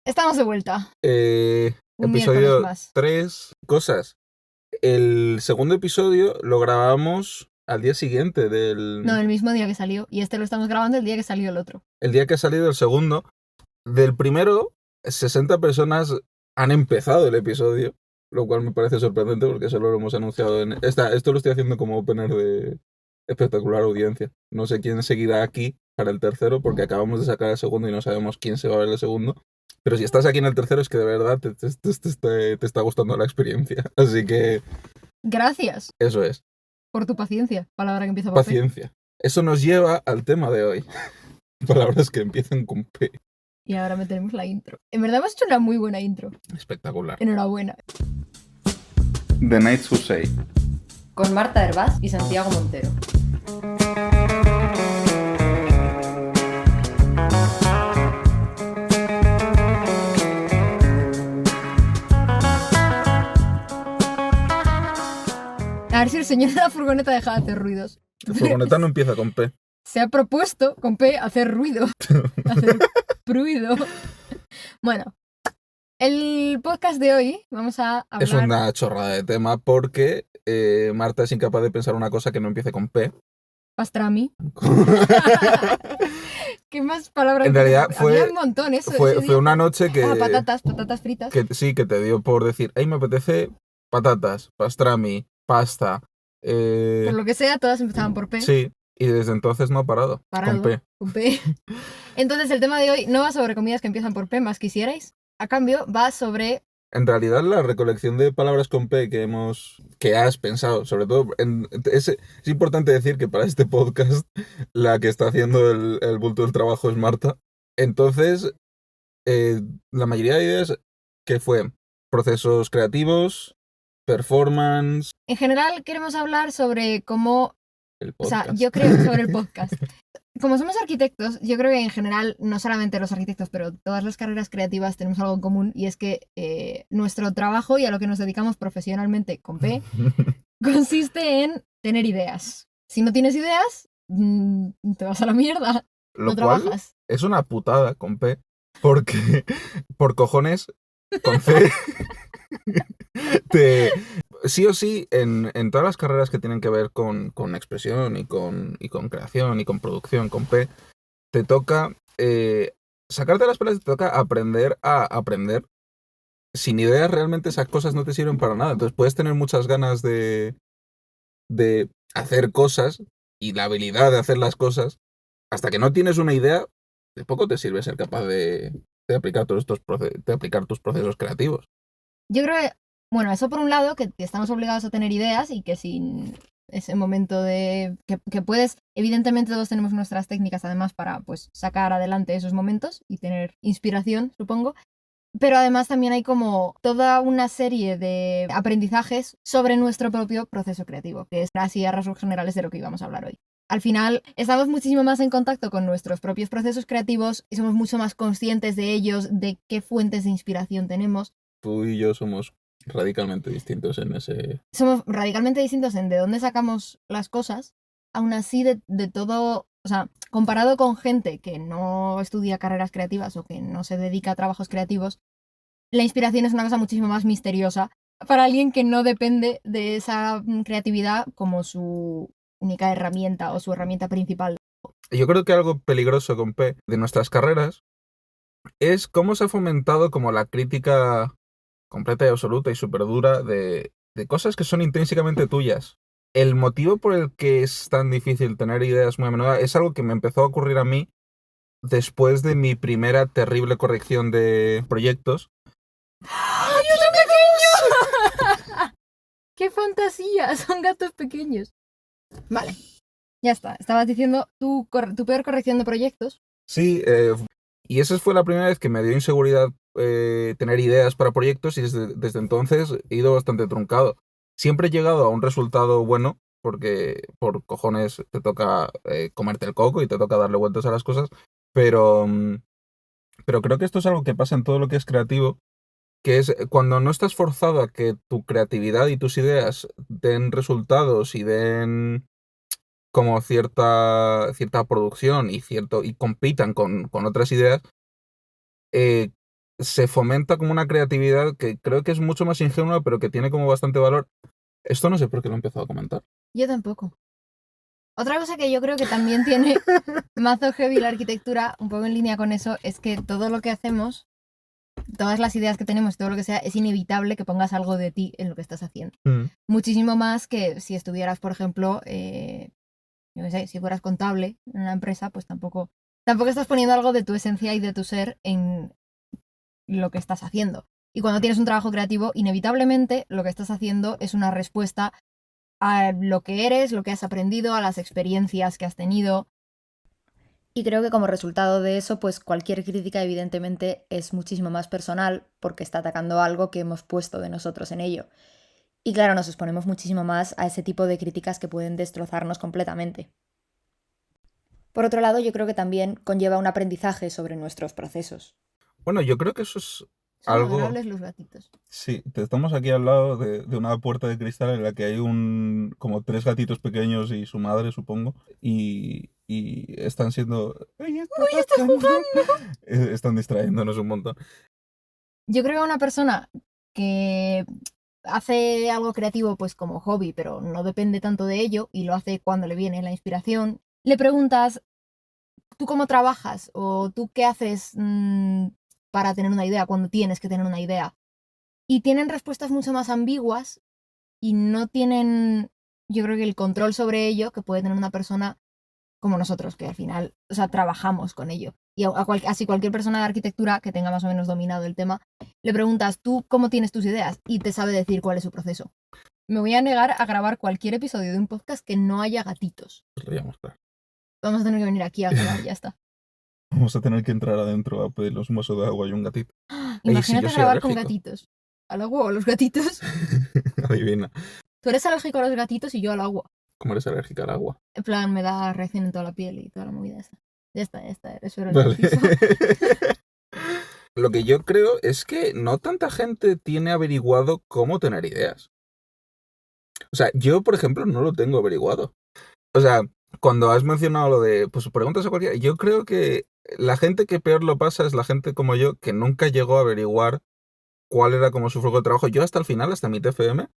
Estamos de vuelta. Un miércoles Episodio más. 3. Cosas. El segundo episodio lo grabamos al día siguiente No, el mismo día que salió. Y este lo estamos grabando el día que salió el otro. el día que ha salido el segundo. Del primero, 60 personas han empezado el episodio, lo cual me parece sorprendente porque solo lo hemos anunciado en... Esto lo estoy haciendo como opener de espectacular audiencia. No sé quién seguirá aquí para el tercero porque acabamos de sacar el segundo y no sabemos quién se va a ver el segundo. Pero si estás aquí en el tercero es que de verdad te está gustando la experiencia. Así que Gracias eso es. por tu paciencia. Palabra que empieza por P. Paciencia. Eso nos lleva al tema de hoy. Palabras que empiezan con P. Y ahora metemos la intro. En verdad hemos hecho una muy buena intro. Espectacular. Enhorabuena. The Nights Who Say. Con Marta Hervás y Santiago Montero. A ver si el señor de la furgoneta deja de hacer ruidos. La furgoneta no empieza con P. Se ha propuesto con P hacer ruido. Hacer ruido. Bueno, el podcast de hoy vamos a hablar... Es una chorrada de tema porque Marta es incapaz de pensar una cosa que no empiece con P. Pastrami. ¿Qué más palabras? En realidad Había un montón eso. fue una noche que... patatas fritas. Que sí, que te dio por decir, ay, me apetece patatas, pastrami, pasta. Por lo que sea, todas empezaban por P. Sí, y desde entonces no ha parado. Con P. Con P. Entonces el tema de hoy no va sobre comidas que empiezan por P, más quisierais. A cambio, va sobre... En realidad la recolección de palabras con P que has pensado, sobre todo, es importante decir que para este podcast la que está haciendo el bulto del trabajo es Marta. Entonces, la mayoría de ideas que fue procesos creativos, performance... En general queremos hablar sobre cómo... El O sea, podcast. yo creo sobre el podcast. Como somos arquitectos, yo creo que en general, no solamente los arquitectos, pero todas las carreras creativas tenemos algo en común y es que nuestro trabajo y a lo que nos dedicamos profesionalmente con P consiste en tener ideas. Si no tienes ideas, te vas a la mierda. Lo No cual trabajas. es una putada con P, porque por cojones con C sí o sí en todas las carreras que tienen que ver con expresión y con creación y con producción con P, te toca sacarte las pelas, te toca aprender a aprender. Sin ideas realmente esas cosas no te sirven para nada. Entonces puedes tener muchas ganas de hacer cosas y la habilidad de hacer las cosas. Hasta que no tienes una idea, de poco te sirve ser capaz de aplicar todos de aplicar tus procesos creativos. Yo creo que, bueno, eso por un lado, que estamos obligados a tener ideas y que sin ese momento de... que puedes, evidentemente todos tenemos nuestras técnicas además para pues sacar adelante esos momentos y tener inspiración, supongo. Pero además también hay como toda una serie de aprendizajes sobre nuestro propio proceso creativo, que es así a rasgos generales de lo que íbamos a hablar hoy. Al final, estamos muchísimo más en contacto con nuestros propios procesos creativos y somos mucho más conscientes de ellos, de qué fuentes de inspiración tenemos. Tú y yo somos radicalmente distintos en ese... Somos radicalmente distintos en de dónde sacamos las cosas, aún así de todo... O sea, comparado con gente que no estudia carreras creativas o que no se dedica a trabajos creativos, la inspiración es una cosa muchísimo más misteriosa para alguien que no depende de esa creatividad como su única herramienta o su herramienta principal. Yo creo que algo peligroso con P de nuestras carreras es cómo se ha fomentado como la crítica completa y absoluta y súper dura de cosas que son intrínsecamente tuyas. El motivo por el que es tan difícil tener ideas muy a menudo es algo que me empezó a ocurrir a mí después de mi primera terrible corrección de proyectos. ¡Ay, otro pequeño! ¡Qué fantasía! Son gatos pequeños. Vale, ya está. Estabas diciendo tu peor corrección de proyectos. Sí, y esa fue la primera vez que me dio inseguridad tener ideas para proyectos y desde entonces he ido bastante truncado. Siempre he llegado a un resultado bueno porque por cojones te toca comerte el coco y te toca darle vueltas a las cosas, pero creo que esto es algo que pasa en todo lo que es creativo, que es cuando no estás forzado a que tu creatividad y tus ideas den resultados y den como cierta producción y compitan con otras ideas, se fomenta como una creatividad que creo que es mucho más ingenua, pero que tiene como bastante valor. Esto no sé por qué lo he empezado a comentar. Yo tampoco. Otra cosa que yo creo que también tiene mazo heavy la arquitectura, un poco en línea con eso, es que todo lo que hacemos, todas las ideas que tenemos, todo lo que sea, es inevitable que pongas algo de ti en lo que estás haciendo. Muchísimo más que si estuvieras, por ejemplo, yo qué sé, si fueras contable en una empresa, pues tampoco estás poniendo algo de tu esencia y de tu ser en lo que estás haciendo. Y cuando tienes un trabajo creativo, inevitablemente lo que estás haciendo es una respuesta a lo que eres, lo que has aprendido, a las experiencias que has tenido. Y creo que como resultado de eso, pues cualquier crítica evidentemente es muchísimo más personal porque está atacando algo que hemos puesto de nosotros en ello. Y claro, nos exponemos muchísimo más a ese tipo de críticas que pueden destrozarnos completamente. Por otro lado, yo creo que también conlleva un aprendizaje sobre nuestros procesos. Bueno, yo creo que eso es Son algo... adorables los gatitos. Sí, estamos aquí al lado de una puerta de cristal en la que hay como 3 gatitos pequeños y su madre, supongo, y están siendo... ¡Ay, está jugando! Están distrayéndonos un montón. Yo creo que una persona que hace algo creativo pues como hobby, pero no depende tanto de ello y lo hace cuando le viene la inspiración, le preguntas, ¿tú cómo trabajas? ¿O tú qué haces para tener una idea cuando tienes que tener una idea? Y tienen respuestas mucho más ambiguas y no tienen, yo creo que el control sobre ello que puede tener una persona como nosotros, que al final, o sea, trabajamos con ello. Y así cualquier persona de arquitectura que tenga más o menos dominado el tema, le preguntas, ¿tú cómo tienes tus ideas? Y te sabe decir cuál es su proceso. Me voy a negar a grabar cualquier episodio de un podcast que no haya gatitos. Podríamos, claro. Vamos a tener que venir aquí a grabar, ya está. Vamos a tener que entrar adentro a pedirles un vaso de agua y un gatito. Imagínate si yo grabar con alérgico. gatitos. ¿Al agua o a los gatitos? Adivina. Tú eres alérgico a los gatitos y yo al agua. ¿Cómo eres alérgica al agua? En plan, me da reacción en toda la piel y toda la movida esa. Ya está, eso era Vale. el Lo que yo creo es que no tanta gente tiene averiguado cómo tener ideas. O sea, yo, por ejemplo, no lo tengo averiguado. O sea, cuando has mencionado lo de, pues preguntas a cualquiera, yo creo que la gente que peor lo pasa es la gente como yo que nunca llegó a averiguar cuál era como su flujo de trabajo. Yo hasta el final, hasta mi TFM,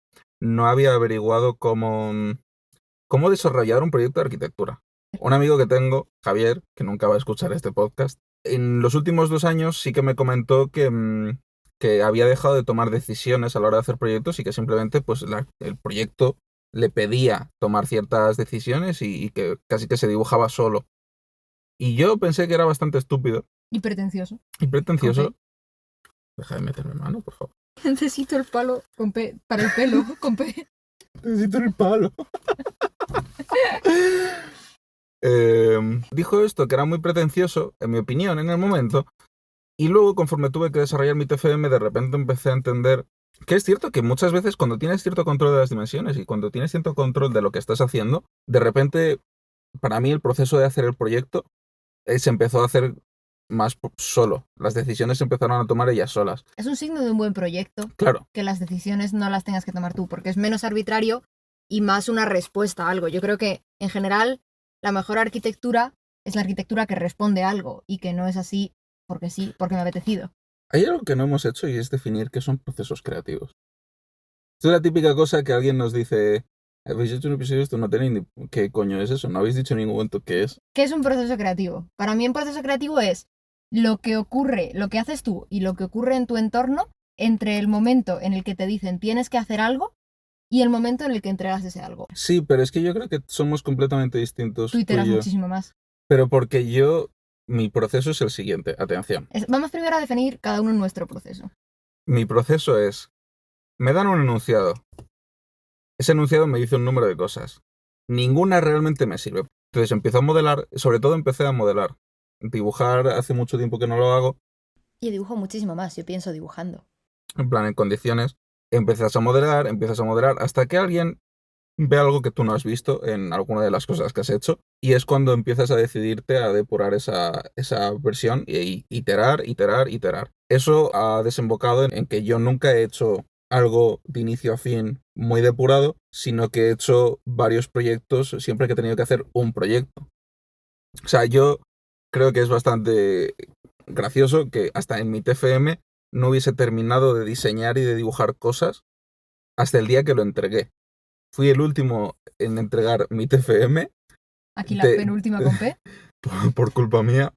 no había averiguado cómo desarrollar un proyecto de arquitectura. Un amigo que tengo, Javier, que nunca va a escuchar este podcast, en los últimos 2 años sí que me comentó que había dejado de tomar decisiones a la hora de hacer proyectos y que simplemente pues el proyecto le pedía tomar ciertas decisiones y que casi que se dibujaba solo. Y yo pensé que era bastante estúpido. Y pretencioso. Y pretencioso. Deja de meterme mano, por favor. Necesito el palo con P para el pelo, con P. Necesito el palo. Dijo esto, que era muy pretencioso, en mi opinión, en el momento. Y luego, conforme tuve que desarrollar mi TFM, de repente empecé a entender que es cierto que muchas veces cuando tienes cierto control de las dimensiones y cuando tienes cierto control de lo que estás haciendo, de repente, para mí el proceso de hacer el proyecto se empezó a hacer más solo. Las decisiones se empezaron a tomar ellas solas. Es un signo de un buen proyecto. Claro. Que las decisiones no las tengas que tomar tú, porque es menos arbitrario y más una respuesta a algo. Yo creo que, en general, la mejor arquitectura es la arquitectura que responde a algo y que no es así porque sí, porque me ha apetecido. Hay algo que no hemos hecho y es definir qué son procesos creativos. Esto es la típica cosa que alguien nos dice, ¿habéis hecho un episodio de esto? No tenéis ni qué coño es eso, no habéis dicho en ningún momento qué es. ¿Qué es un proceso creativo? Para mí un proceso creativo es lo que ocurre, lo que haces tú y lo que ocurre en tu entorno entre el momento en el que te dicen tienes que hacer algo y el momento en el que entregas ese algo. Sí, pero es que yo creo que somos completamente distintos. Tú iteras muchísimo más. Pero porque mi proceso es el siguiente, atención. Vamos primero a definir cada uno nuestro proceso. Mi proceso es, me dan un enunciado. Ese enunciado me dice un número de cosas. Ninguna realmente me sirve. Entonces empiezo a modelar, sobre todo empecé a modelar. Dibujar hace mucho tiempo que no lo hago. Y dibujo muchísimo más, yo pienso dibujando. En plan, en condiciones. Empiezas a modelar, hasta que alguien ve algo que tú no has visto en alguna de las cosas que has hecho y es cuando empiezas a decidirte a depurar esa versión y iterar. Eso ha desembocado en que yo nunca he hecho algo de inicio a fin muy depurado, sino que he hecho varios proyectos siempre que he tenido que hacer un proyecto. O sea, yo creo que es bastante gracioso que hasta en mi TFM no hubiese terminado de diseñar y de dibujar cosas hasta el día que lo entregué. Fui el último en entregar mi TFM. Aquí la penúltima con P. Por culpa mía,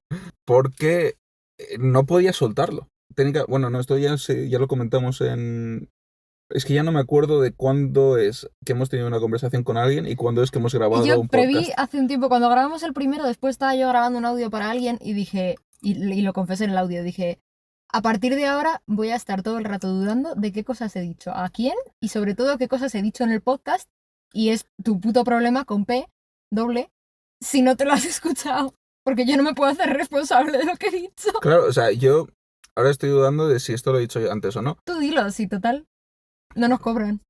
porque no podía soltarlo. Bueno, no, esto ya lo comentamos en... Es que ya no me acuerdo de cuándo es que hemos tenido una conversación con alguien y cuándo es que hemos grabado Yo un preví podcast. hace un tiempo, cuando grabamos el primero, después estaba yo grabando un audio para alguien y dije, y lo confesé en el audio, dije, a partir de ahora voy a estar todo el rato dudando de qué cosas he dicho, a quién y sobre todo qué cosas he dicho en el podcast, y es tu puto problema con P, doble, si no te lo has escuchado, porque yo no me puedo hacer responsable de lo que he dicho. Claro, o sea, yo ahora estoy dudando de si esto lo he dicho yo antes o no. Tú dilo, sí, total. No nos cobran.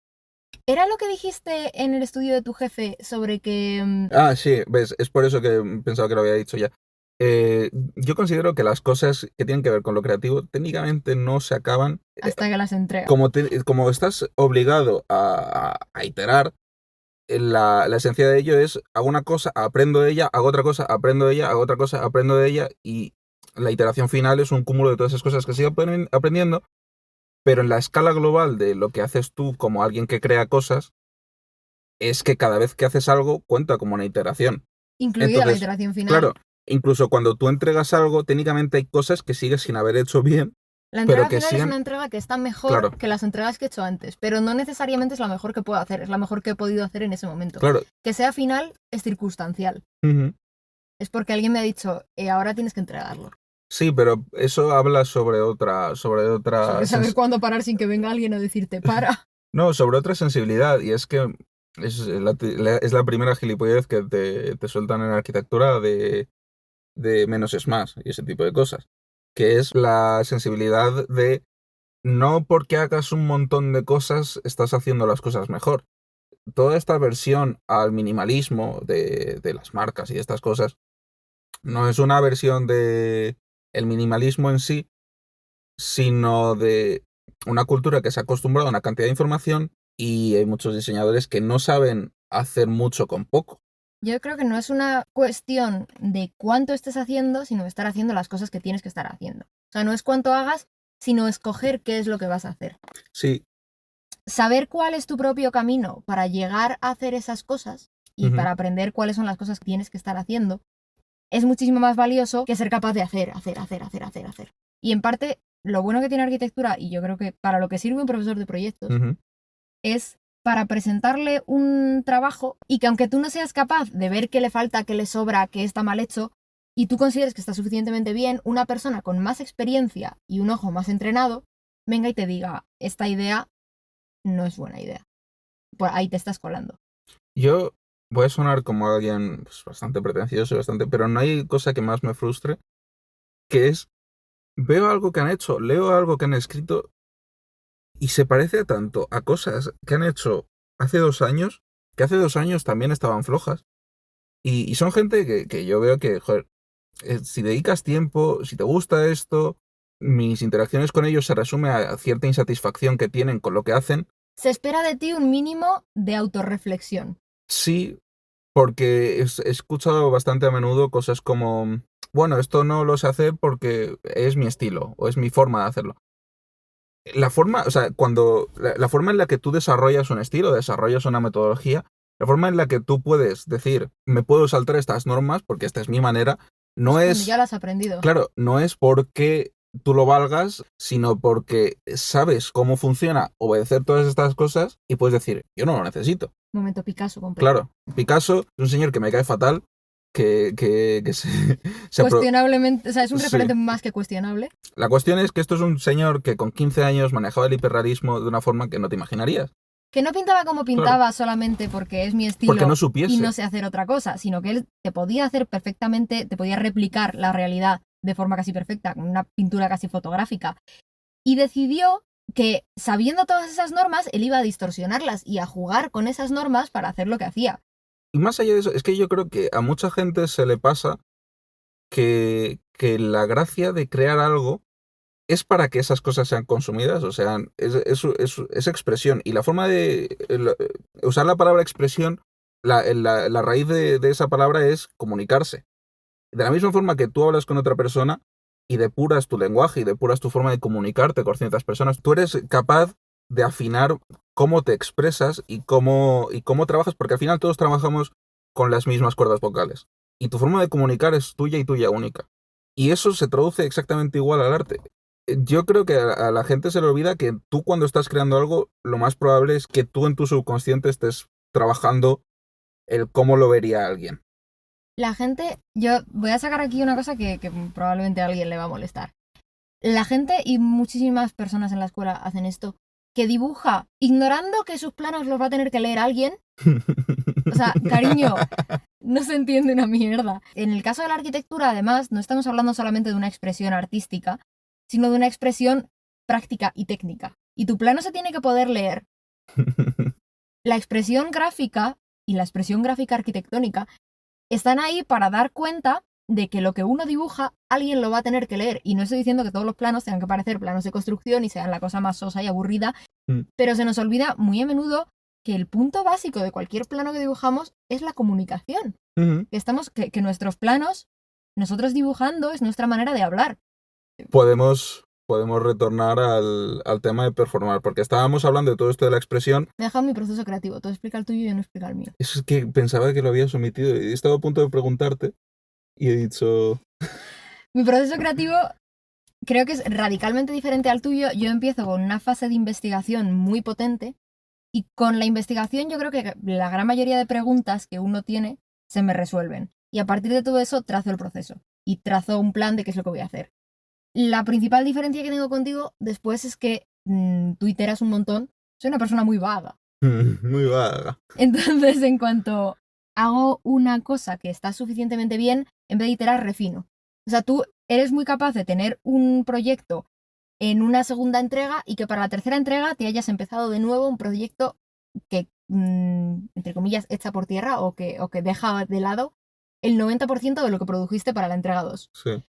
¿Era lo que dijiste en el estudio de tu jefe sobre que... Ah, sí, ves, es por eso que pensaba que lo había dicho ya. Yo considero que las cosas que tienen que ver con lo creativo técnicamente no se acaban hasta que las entregas? como estás obligado a iterar. La esencia de ello es, hago una cosa, aprendo de ella, hago otra cosa, aprendo de ella, hago otra cosa, aprendo de ella, y la iteración final es un cúmulo de todas esas cosas que sigo aprendiendo, pero en la escala global de lo que haces tú como alguien que crea cosas, es que cada vez que haces algo cuenta como una iteración. Incluida la Entonces, iteración final. claro, incluso cuando tú entregas algo, técnicamente hay cosas que sigues sin haber hecho bien. La entrega pero que final es sigan... una entrega que está mejor Claro. que las entregas que he hecho antes, pero no necesariamente es la mejor que puedo hacer, es la mejor que he podido hacer en ese momento. Claro. Que sea final es circunstancial. Uh-huh. Es porque alguien me ha dicho, ahora tienes que entregarlo. Sí, pero eso habla sobre otra... Sobre saber cuándo parar sin que venga alguien a decirte, para. No, sobre otra sensibilidad, y es que es la primera gilipollez que te sueltan en arquitectura de menos es más y ese tipo de cosas, que es la sensibilidad de no porque hagas un montón de cosas estás haciendo las cosas mejor. Toda esta versión al minimalismo de las marcas y de estas cosas no es una versión de el minimalismo en sí, sino de una cultura que se ha acostumbrado a una cantidad de información, y hay muchos diseñadores que no saben hacer mucho con poco. Yo creo que no es una cuestión de cuánto estés haciendo, sino de estar haciendo las cosas que tienes que estar haciendo. O sea, no es cuánto hagas, sino escoger qué es lo que vas a hacer. Sí. Saber cuál es tu propio camino para llegar a hacer esas cosas y para aprender cuáles son las cosas que tienes que estar haciendo es muchísimo más valioso que ser capaz de hacer. Y en parte, lo bueno que tiene arquitectura, y yo creo que para lo que sirve un profesor de proyectos, es para presentarle un trabajo y que aunque tú no seas capaz de ver qué le falta, qué le sobra, qué está mal hecho, y tú consideres que está suficientemente bien, una persona con más experiencia y un ojo más entrenado venga y te diga, esta idea no es buena idea. Por ahí te estás colando. Yo voy a sonar como alguien pues, bastante pretencioso, pero no hay cosa que más me frustre, que es, veo algo que han hecho, leo algo que han escrito y se parece tanto a cosas que han hecho hace 2 años, que hace 2 años también estaban flojas. Y son gente que yo veo que, joder, si dedicas tiempo, si te gusta esto, mis interacciones con ellos se resumen a cierta insatisfacción que tienen con lo que hacen. Se espera de ti un mínimo de autorreflexión. Sí, porque he escuchado bastante a menudo cosas como, bueno, esto no lo sé hacer porque es mi estilo o es mi forma de hacerlo. La forma en la que tú desarrollas un estilo, desarrollas una metodología, la forma en la que tú puedes decir, me puedo saltar estas normas porque esta es mi manera, no es... Ya las has aprendido. Claro, no es porque tú lo valgas, sino porque sabes cómo funciona obedecer todas estas cosas y puedes decir, yo no lo necesito. Momento Picasso completo. Claro, Picasso es un señor que me cae fatal, que cuestionablemente, o sea, es un referente más que cuestionable. La cuestión es que esto es un señor que con 15 años manejaba el hiperrealismo de una forma que no te imaginarías. Que no pintaba como pintaba solamente porque es mi estilo porque no supiese. Y no sé hacer otra cosa, sino que él te podía hacer perfectamente, te podía replicar la realidad de forma casi perfecta, con una pintura casi fotográfica. Y decidió que, sabiendo todas esas normas, él iba a distorsionarlas y a jugar con esas normas para hacer lo que hacía. Y más allá de eso, es que yo creo que a mucha gente se le pasa que la gracia de crear algo es para que esas cosas sean consumidas, o sea, es expresión. Y la forma de usar la palabra expresión, la raíz de esa palabra es comunicarse. De la misma forma que tú hablas con otra persona, y depuras tu lenguaje y depuras tu forma de comunicarte con ciertas personas, tú eres capaz de afinar cómo te expresas y cómo trabajas, porque al final todos trabajamos con las mismas cuerdas vocales. Y tu forma de comunicar es tuya y tuya única. Y eso se traduce exactamente igual al arte. Yo creo que a la gente se le olvida que tú cuando estás creando algo, lo más probable es que tú en tu subconsciente estés trabajando el cómo lo vería alguien. La gente, yo voy a sacar aquí una cosa que probablemente a alguien le va a molestar. La gente y muchísimas personas en la escuela hacen esto, que dibuja ignorando que sus planos los va a tener que leer alguien. O sea, cariño, no se entiende una mierda. En el caso de la arquitectura, además, no estamos hablando solamente de una expresión artística, sino de una expresión práctica y técnica. Y tu plano se tiene que poder leer. La expresión gráfica y la expresión gráfica arquitectónica están ahí para dar cuenta de que lo que uno dibuja, alguien lo va a tener que leer. Y no estoy diciendo que todos los planos tengan que parecer planos de construcción y sean la cosa más sosa y aburrida, pero se nos olvida muy a menudo que el punto básico de cualquier plano que dibujamos es la comunicación. Que nuestros planos, nosotros dibujando, es nuestra manera de hablar. Podemos retornar al tema de performar, porque estábamos hablando de todo esto de la expresión. Me he dejado mi proceso creativo, tú explica el tuyo y yo no explica el mío. Es que pensaba que lo habías omitido y estaba a punto de preguntarte y he dicho... Mi proceso creativo creo que es radicalmente diferente al tuyo. Yo empiezo con una fase de investigación muy potente y con la investigación yo creo que la gran mayoría de preguntas que uno tiene se me resuelven. Y a partir de todo eso trazo el proceso y trazo un plan de qué es lo que voy a hacer. La principal diferencia que tengo contigo después es que tú iteras un montón. Soy una persona muy vaga. Muy vaga. Entonces, en cuanto hago una cosa que está suficientemente bien, en vez de iterar, refino. O sea, tú eres muy capaz de tener un proyecto en una segunda entrega y que para la tercera entrega te hayas empezado de nuevo un proyecto que, entre comillas, echa por tierra o que deja de lado el 90% de lo que produjiste para la entrega 2. Sí.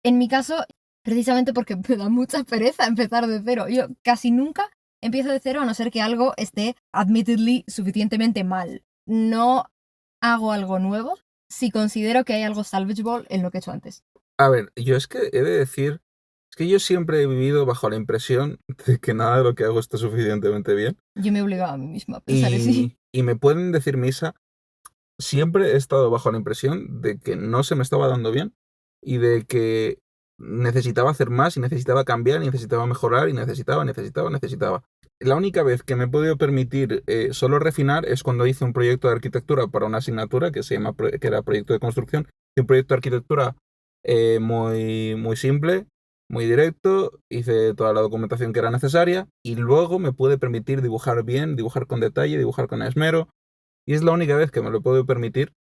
En mi caso, precisamente porque me da mucha pereza empezar de cero. Yo casi nunca empiezo de cero a no ser que algo esté, admittedly, suficientemente mal. No hago algo nuevo si considero que hay algo salvageable en lo que he hecho antes. A ver, yo es que he de decir, es que yo siempre he vivido bajo la impresión de que nada de lo que hago está suficientemente bien. Yo me he obligado a mí misma a pensar así. Y me pueden decir misa, siempre he estado bajo la impresión de que no se me estaba dando bien y de que necesitaba hacer más y necesitaba cambiar y necesitaba mejorar y necesitaba. La única vez que me he podido permitir solo refinar es cuando hice un proyecto de arquitectura para una asignatura que era proyecto de construcción, y un proyecto de arquitectura muy, muy simple, muy directo, hice toda la documentación que era necesaria y luego me pude permitir dibujar bien, dibujar con detalle, dibujar con esmero, y es la única vez que me lo puedo permitir.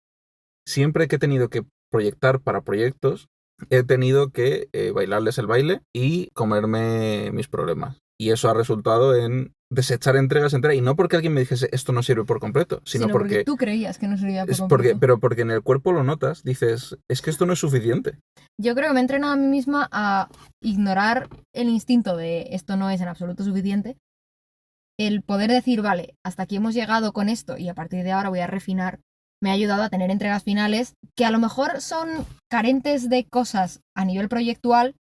Siempre que he tenido que proyectar para proyectos, he tenido que bailarles el baile y comerme mis problemas. Y eso ha resultado en desechar entregas enteras. Y no porque alguien me dijese esto no sirve por completo, sino porque tú creías que no servía por completo. Pero porque en el cuerpo lo notas, dices, es que esto no es suficiente. Yo creo que me he entrenado a mí misma a ignorar el instinto de esto no es en absoluto suficiente. El poder decir, vale, hasta aquí hemos llegado con esto y a partir de ahora voy a refinar, me ha ayudado a tener entregas finales que a lo mejor son carentes de cosas a nivel proyectual,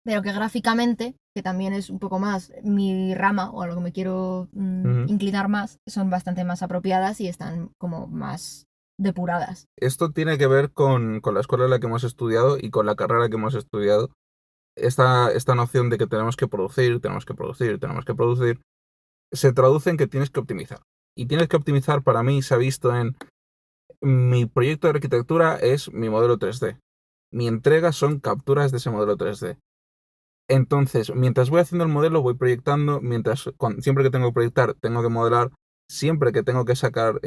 pero que gráficamente, que también es un poco más mi rama o a lo que me quiero inclinar más, son bastante más apropiadas y están como más depuradas. Esto tiene que ver con la escuela en la que hemos estudiado y con la carrera que hemos estudiado. Esta noción de que tenemos que producir, se traduce en que tienes que optimizar. Y tienes que optimizar, para mí, se ha visto en mi proyecto de arquitectura es mi modelo 3D. Mi entrega son capturas de ese modelo 3D. Entonces, mientras voy haciendo el modelo, voy proyectando, siempre que tengo que proyectar, tengo que modelar, siempre que tengo que sacar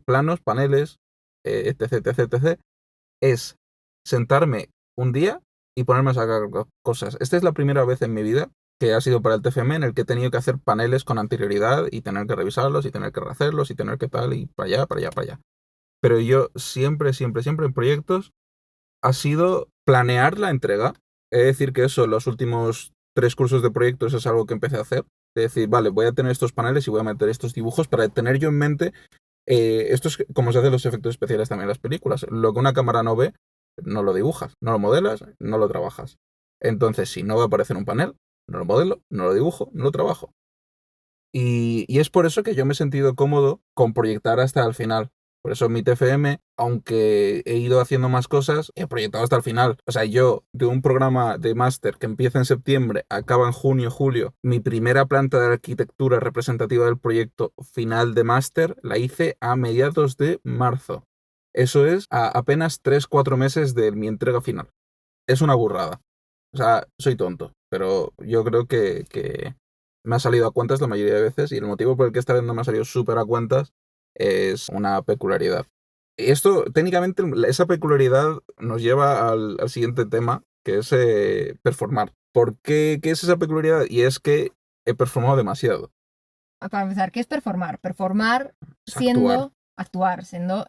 planos, paneles, etc, es sentarme un día y ponerme a sacar cosas. Esta es la primera vez en mi vida que ha sido para el TFM en el que he tenido que hacer paneles con anterioridad y tener que revisarlos y tener que rehacerlos y tener que tal y para allá. Pero yo siempre en proyectos ha sido planear la entrega. Es decir, que eso, los últimos 3 cursos de proyectos es algo que empecé a hacer. Es decir, vale, voy a tener estos paneles y voy a meter estos dibujos para tener yo en mente. Esto es como se hacen los efectos especiales también en las películas. Lo que una cámara no ve, no lo dibujas, no lo modelas, no lo trabajas. Entonces, si no va a aparecer un panel, no lo modelo, no lo dibujo, no lo trabajo. Y es por eso que yo me he sentido cómodo con proyectar hasta el final. Por eso mi TFM, aunque he ido haciendo más cosas, he proyectado hasta el final. O sea, yo de un programa de máster que empieza en septiembre, acaba en junio, julio, mi primera planta de arquitectura representativa del proyecto final de máster la hice a mediados de marzo. Eso es a apenas 3-4 meses de mi entrega final. Es una burrada. O sea, soy tonto, pero yo creo que me ha salido a cuentas la mayoría de veces y el motivo por el que esta vez no me ha salido súper a cuentas es una peculiaridad. Esto, técnicamente, esa peculiaridad nos lleva al siguiente tema, que es performar. ¿Por qué? ¿Qué es esa peculiaridad? Y es que he performado demasiado. Para empezar, ¿qué es performar? Performar Es actuar. actuar, siendo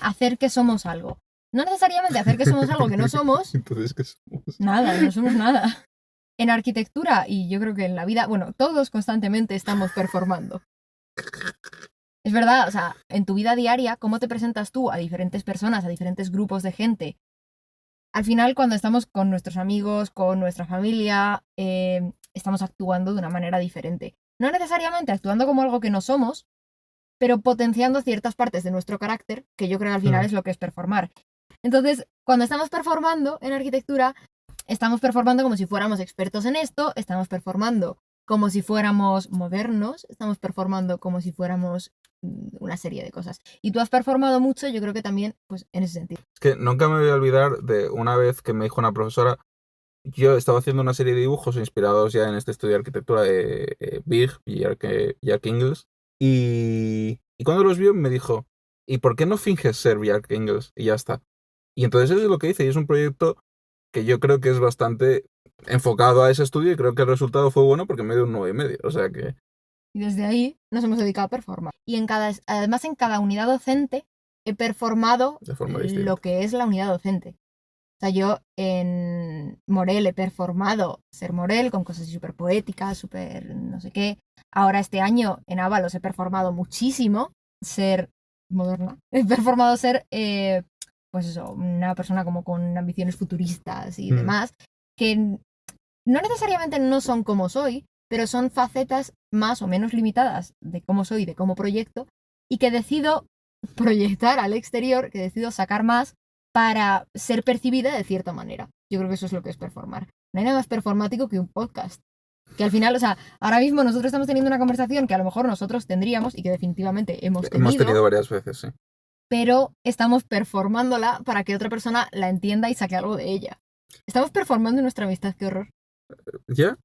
hacer que somos algo. No necesariamente hacer que somos algo que no somos. Entonces, ¿qué somos? Nada, no somos nada. En arquitectura, y yo creo que en la vida, bueno, todos constantemente estamos performando. Es verdad, o sea, en tu vida diaria, ¿cómo te presentas tú a diferentes personas, a diferentes grupos de gente? Al final, cuando estamos con nuestros amigos, con nuestra familia, estamos actuando de una manera diferente. No necesariamente actuando como algo que no somos, pero potenciando ciertas partes de nuestro carácter, que yo creo que al final es lo que es performar. Entonces, cuando estamos performando en arquitectura, estamos performando como si fuéramos expertos en esto, estamos performando como si fuéramos modernos, estamos performando como si fuéramos una serie de cosas. Y tú has performado mucho, yo creo que también, pues, en ese sentido. Es que nunca me voy a olvidar de una vez que me dijo una profesora, yo estaba haciendo una serie de dibujos inspirados ya en este estudio de arquitectura de Big y Jack Ingalls, y cuando los vio me dijo, ¿y por qué no finges ser Jack Ingalls? Y ya está. Y entonces eso es lo que hice, y es un proyecto que yo creo que es bastante enfocado a ese estudio, y creo que el resultado fue bueno porque me dio un 9,5. O sea que... Y desde ahí nos hemos dedicado a performar. Y además en cada unidad docente he performado de forma lo distinta. que es la unidad docente. O sea, yo en Morel he performado ser Morel con cosas súper poéticas, súper no sé qué. Ahora este año en Ábalos he performado muchísimo ser moderna. He performado ser, pues eso, una persona como con ambiciones futuristas y demás, que no necesariamente no son como soy, pero son facetas más o menos limitadas de cómo soy, de cómo proyecto, y que decido proyectar al exterior, que decido sacar más para ser percibida de cierta manera. Yo creo que eso es lo que es performar. No hay nada más performático que un podcast. Que al final, o sea, ahora mismo nosotros estamos teniendo una conversación que a lo mejor nosotros tendríamos y que definitivamente hemos tenido varias veces, sí. pero estamos performándola para que otra persona la entienda y saque algo de ella. Estamos performando nuestra amistad, qué horror. ¿Ya?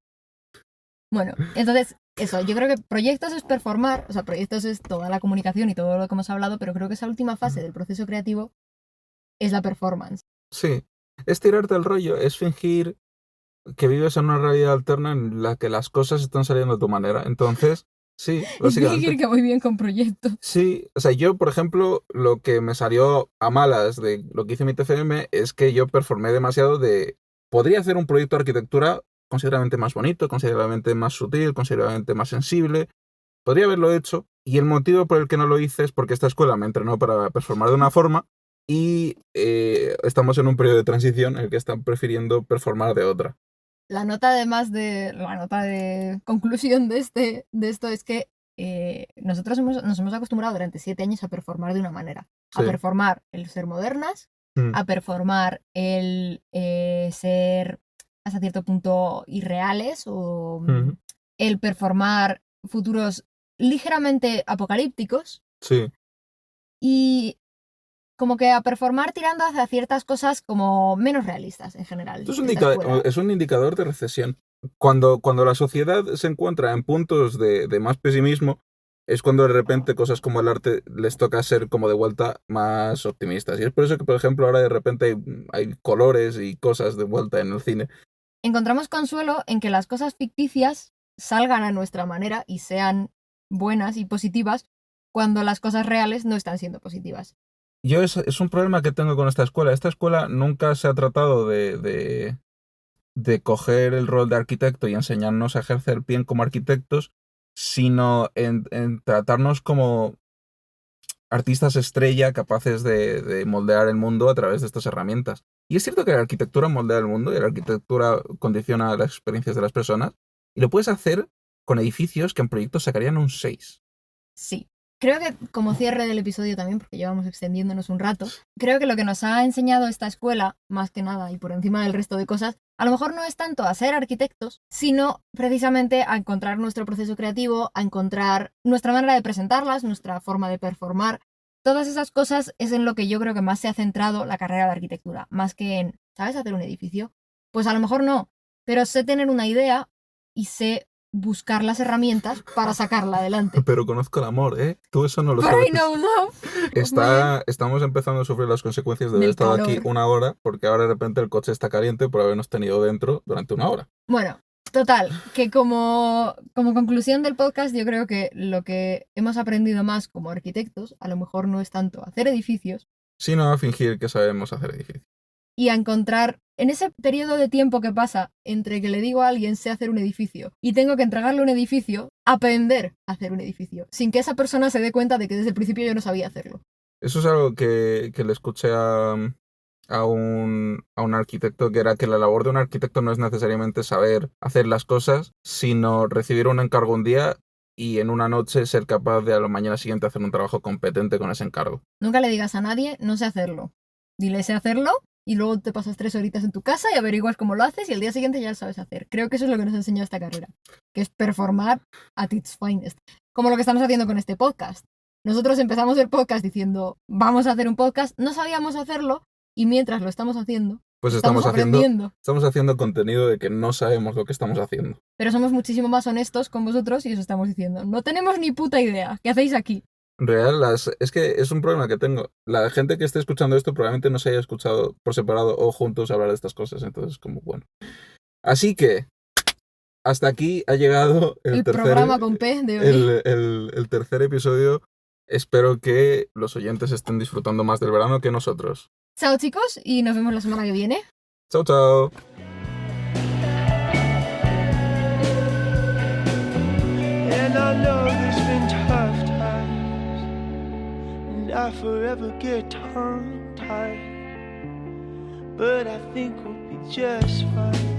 Bueno, entonces, eso, yo creo que proyectos es performar, o sea, proyectos es toda la comunicación y todo lo que hemos hablado, pero creo que esa última fase del proceso creativo es la performance. Sí. Es tirarte el rollo, es fingir que vives en una realidad alterna en la que las cosas están saliendo de tu manera. Entonces, sí, Es fingir básicamente. que voy bien con proyectos. Sí, o sea, yo, por ejemplo, lo que me salió a malas de lo que hice mi TFM es que yo performé demasiado de... Podría hacer un proyecto de arquitectura considerablemente más bonito, considerablemente más sutil, considerablemente más sensible. Podría haberlo hecho, y el motivo por el que no lo hice es porque esta escuela me entrenó para performar de una forma y estamos en un periodo de transición en el que están prefiriendo performar de otra. La nota de conclusión de esto es que nosotros nos hemos acostumbrado durante 7 años a performar de una manera. A Sí. performar el ser modernas, a performar el ser hasta cierto punto irreales o el performar futuros ligeramente apocalípticos Sí. y como que a performar tirando hacia ciertas cosas como menos realistas en general. Esto de es un indicador de recesión. Cuando la sociedad se encuentra en puntos de más pesimismo, es cuando de repente cosas como el arte les toca ser como de vuelta más optimistas. Y es por eso que, por ejemplo, ahora de repente hay colores y cosas de vuelta en el cine. Encontramos consuelo en que las cosas ficticias salgan a nuestra manera y sean buenas y positivas cuando las cosas reales no están siendo positivas. Es un problema que tengo con esta escuela. Esta escuela nunca se ha tratado de coger el rol de arquitecto y enseñarnos a ejercer bien como arquitectos, sino en tratarnos como artistas estrella capaces de moldear el mundo a través de estas herramientas. Y es cierto que la arquitectura moldea el mundo y la arquitectura condiciona las experiencias de las personas. Y lo puedes hacer con edificios que en proyectos sacarían un 6. Sí. Creo que como cierre del episodio también, porque llevamos extendiéndonos un rato, creo que lo que nos ha enseñado esta escuela, más que nada y por encima del resto de cosas, a lo mejor no es tanto a ser arquitectos, sino precisamente a encontrar nuestro proceso creativo, a encontrar nuestra manera de presentarlas, nuestra forma de performar. Todas esas cosas es en lo que yo creo que más se ha centrado la carrera de arquitectura, más que en, ¿sabes hacer un edificio? Pues a lo mejor no, pero sé tener una idea y sé buscar las herramientas para sacarla adelante. Pero conozco el amor, ¿eh? Tú eso no lo But sabes. I know love. Estamos empezando a sufrir las consecuencias de haber Del estado calor. aquí una hora, porque ahora de repente el coche está caliente por habernos tenido dentro durante una hora. Bueno, total, que como conclusión del podcast, yo creo que lo que hemos aprendido más como arquitectos, a lo mejor no es tanto hacer edificios, Sino a fingir que sabemos hacer edificios. y a encontrar, en ese periodo de tiempo que pasa entre que le digo a alguien sé hacer un edificio y tengo que entregarle un edificio, aprender a hacer un edificio, sin que esa persona se dé cuenta de que desde el principio yo no sabía hacerlo. Eso es algo que le escuché a un arquitecto, que era que la labor de un arquitecto no es necesariamente saber hacer las cosas, sino recibir un encargo un día y en una noche ser capaz de a la mañana siguiente hacer un trabajo competente con ese encargo. Nunca le digas a nadie, no sé hacerlo. Dile sé hacerlo y luego te pasas 3 horitas en tu casa y averiguas cómo lo haces y el día siguiente ya lo sabes hacer. Creo que eso es lo que nos enseñó esta carrera, que es performar at its finest. Como lo que estamos haciendo con este podcast. Nosotros empezamos el podcast diciendo, vamos a hacer un podcast, no sabíamos hacerlo y mientras lo estamos haciendo, Pues estamos aprendiendo. estamos haciendo contenido de que no sabemos lo que estamos haciendo. Pero somos muchísimo más honestos con vosotros y os estamos diciendo, no tenemos ni puta idea, ¿qué hacéis aquí? En realidad, es que es un problema que tengo. La gente que esté escuchando esto probablemente no se haya escuchado por separado o juntos hablar de estas cosas. Entonces, como bueno. Así que, hasta aquí ha llegado El programa con P de hoy. el tercer episodio. Espero que los oyentes estén disfrutando más del verano que nosotros. Chao chicos y nos vemos la semana que viene. Chao, chao. And I know there's been tough times, and I forever get tongue-tied, but I think we'll be just fine.